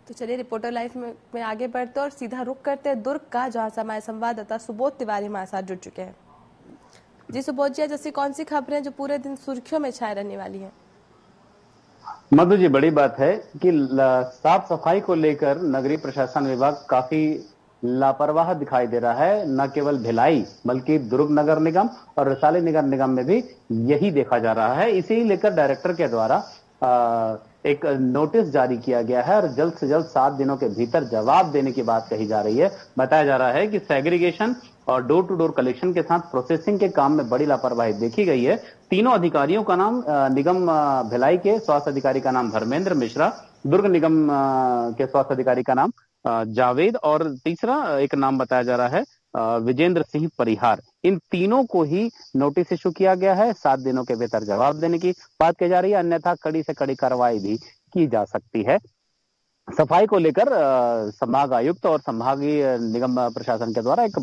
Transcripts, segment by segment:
तो चलिए reporter live में आगे बढ़ते और सीधा रुख करते हैं दुर्ग का, जहां से हमारे संवाददाता सुबोध तिवारी हमारे साथ जुड़ चुके हैं। जी सुबोध जी, जैसी कौन सी खबरें जो पूरे दिन सुर्खियों में छाए रहने वाली हैं? मधु जी, बड़ी बात है कि साफ सफाई को लेकर नगरीय प्रशासन विभाग काफी लापरवाह दिखाई दे रहा है। न केवल भिलाई बल्कि दुर्ग नगर निगम और वैशाली नगर निगम में भी यही देखा जा रहा है। इसी लेकर डायरेक्टर के द्वारा एक नोटिस जारी किया गया है और जल्द से जल्द 7 दिनों के भीतर जवाब देने की बात कही जा रही है। बताया जा रहा है कि सेग्रीगेशन और डोर टू डोर कलेक्शन के साथ प्रोसेसिंग के काम में बड़ी लापरवाही देखी गई है। तीनों अधिकारियों का नाम, निगम भिलाई के स्वास्थ्य अधिकारी का नाम धर्मेंद्र मिश्रा, दुर्ग निगम के स्वास्थ्य अधिकारी का नाम जावेद और तीसरा एक नाम बताया जा रहा है विजेंद्र सिंह परिहार। इन तीनों को ही नोटिस इशू किया गया है। 7 दिनों के भीतर जवाब देने की बात की जा रही है, अन्यथा कड़ी से कड़ी कार्रवाई भी की जा सकती है। सफाई को लेकर संभाग आयुक्त और संभागीय निगम प्रशासन के द्वारा एक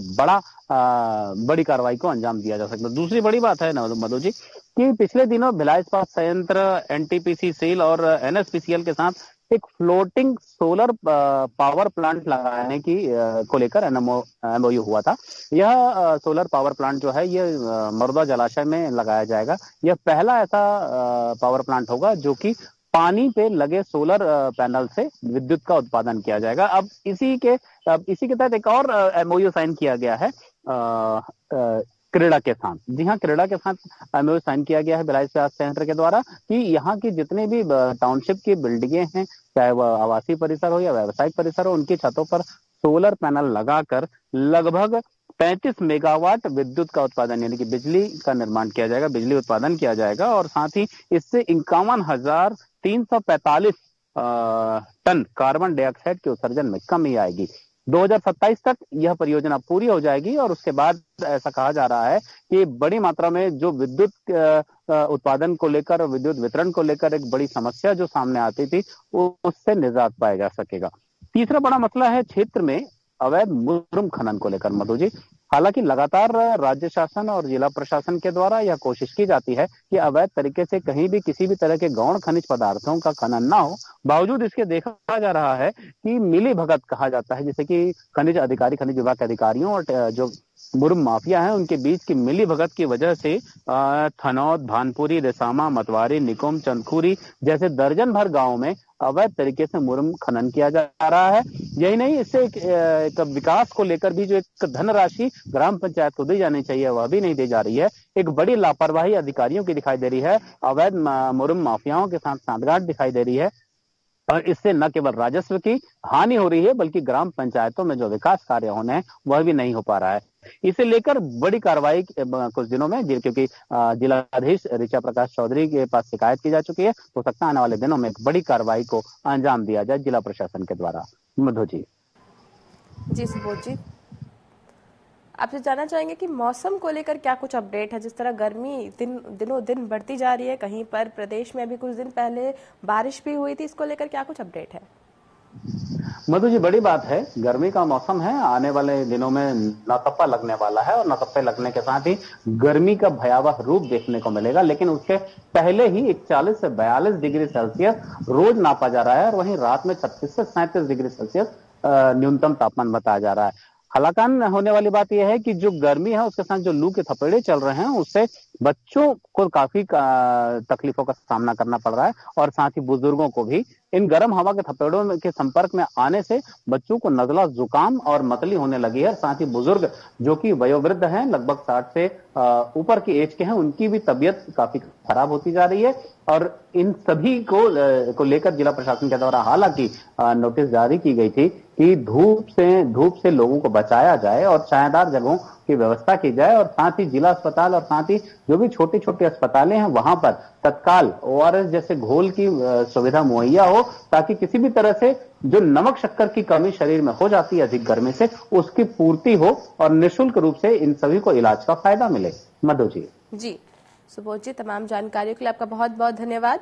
बड़ी कार्रवाई को अंजाम दिया जा सकता है। दूसरी बड़ी बात है मधु जी कि पिछले दिनों भिलाई इस्पात संयंत्र, एनटीपीसी सेल और एनएसपीसीएल के साथ एक फ्लोटिंग सोलर पावर प्लांट लगाने की को लेकर एमओयू हुआ था। यह सोलर पावर प्लांट जो है ये मरुदा जलाशय में लगाया जाएगा। यह पहला ऐसा पावर प्लांट होगा जो कि पानी पे लगे सोलर पैनल से विद्युत का उत्पादन किया जाएगा। अब इसी के तहत एक और एमओयू साइन किया गया है क्रेडा के साथ। जी हाँ, क्रेडा के साथ एमओयू साइन किया गया है भिलाई इस्पात संयंत्र के द्वारा कि यहाँ की जितने भी टाउनशिप की बिल्डिंगें हैं, चाहे वह आवासीय परिसर हो या व्यावसायिक परिसर हो, उनकी छतों पर सोलर पैनल लगाकर लगभग 35 मेगावाट विद्युत का उत्पादन यानी कि बिजली का निर्माण किया जाएगा, बिजली उत्पादन किया जाएगा और साथ ही इससे 51,345 टन कार्बन डाइऑक्साइड के उत्सर्जन में कमी आएगी। 2027 तक यह परियोजना पूरी हो जाएगी और उसके बाद ऐसा कहा जा रहा है कि बड़ी मात्रा में जो विद्युत उत्पादन को लेकर, विद्युत वितरण को लेकर एक बड़ी समस्या जो सामने आती थी, उससे निजात पाया जा सकेगा। तीसरा बड़ा मसला है क्षेत्र में अवैध मुरम खनन को लेकर मधु जी। हालांकि लगातार राज्य शासन और जिला प्रशासन के द्वारा यह कोशिश की जाती है कि अवैध तरीके से कहीं भी किसी भी तरह के गौण खनिज पदार्थों का खनन ना हो। बावजूद इसके देखा जा रहा है कि मिली भगत कहा जाता है, जैसे कि खनिज अधिकारी, खनिज विभाग के अधिकारियों और जो मुरम माफिया है उनके बीच की मिली भगत की वजह से थनौद, भानपुरी, रिसामा, मतवारी, निकुम, चंदखुरी जैसे दर्जन भर गाँव में अवैध तरीके से मुरम खनन किया जा रहा है। यही नहीं, इससे एक विकास को लेकर भी जो एक धनराशि ग्राम पंचायत को दी जानी चाहिए वह भी नहीं दी जा रही है। एक बड़ी लापरवाही अधिकारियों की दिखाई दे रही है। अवैध मुरम माफियाओं के साथ सांठगांठ दिखाई दे रही है और इससे न केवल राजस्व की हानि हो रही है बल्कि ग्राम पंचायतों में जो विकास कार्य होने हैं वह भी नहीं हो पा रहा है। इसे लेकर बड़ी कार्रवाई कुछ दिनों में, क्योंकि जिलाधीश ऋचा प्रकाश चौधरी के पास शिकायत की जा चुकी है, हो सकता है आने वाले दिनों में एक बड़ी कार्रवाई को अंजाम दिया जाए जिला प्रशासन के द्वारा। मधु जी। जी सुबोध जी, आपसे जानना चाहेंगे कि मौसम को लेकर क्या कुछ अपडेट है? जिस तरह गर्मी दिनों दिन बढ़ती जा रही है, कहीं पर प्रदेश में अभी कुछ दिन पहले बारिश भी हुई थी, इसको लेकर क्या कुछ अपडेट है? मधु जी, बड़ी बात है, गर्मी का मौसम है, आने वाले दिनों में नौतप्पा लगने वाला है और नौतप्पे लगने के साथ ही गर्मी का भयावह रूप देखने को मिलेगा। लेकिन उसके पहले ही 41 से 42 डिग्री सेल्सियस रोज नापा जा रहा है और वहीं रात में 36 से 37 डिग्री सेल्सियस न्यूनतम तापमान बताया जा रहा है। हालांकि होने वाली बात यह है कि जो गर्मी है उसके साथ जो लू के थपेड़े चल रहे हैं उससे बच्चों को काफी तकलीफों का सामना करना पड़ रहा है और साथ ही बुजुर्गों को भी। इन गर्म हवा के थपेड़ों के संपर्क में आने से बच्चों को नजला, जुकाम और मतली होने लगी है। साथ ही बुजुर्ग जो कि वयोवृद्ध हैं, लगभग 60 से ऊपर की एज के हैं, उनकी भी तबीयत काफी खराब होती जा रही है और इन सभी को लेकर जिला प्रशासन के द्वारा हालांकि नोटिस जारी की गई थी कि धूप से लोगों को बचाया जाए और छायादार जगहों की व्यवस्था की जाए और साथ ही जिला अस्पताल और साथ ही जो भी छोटे छोटे अस्पतालें हैं वहां पर तत्काल ओआरएस जैसे घोल की सुविधा मुहैया हो, ताकि किसी भी तरह से जो नमक शक्कर की कमी शरीर में हो जाती है अधिक गर्मी से, उसकी पूर्ति हो और निःशुल्क रूप से इन सभी को इलाज का फायदा मिले। मधु जी। जी सुबोध जी, तमाम जानकारियों के लिए आपका बहुत बहुत धन्यवाद।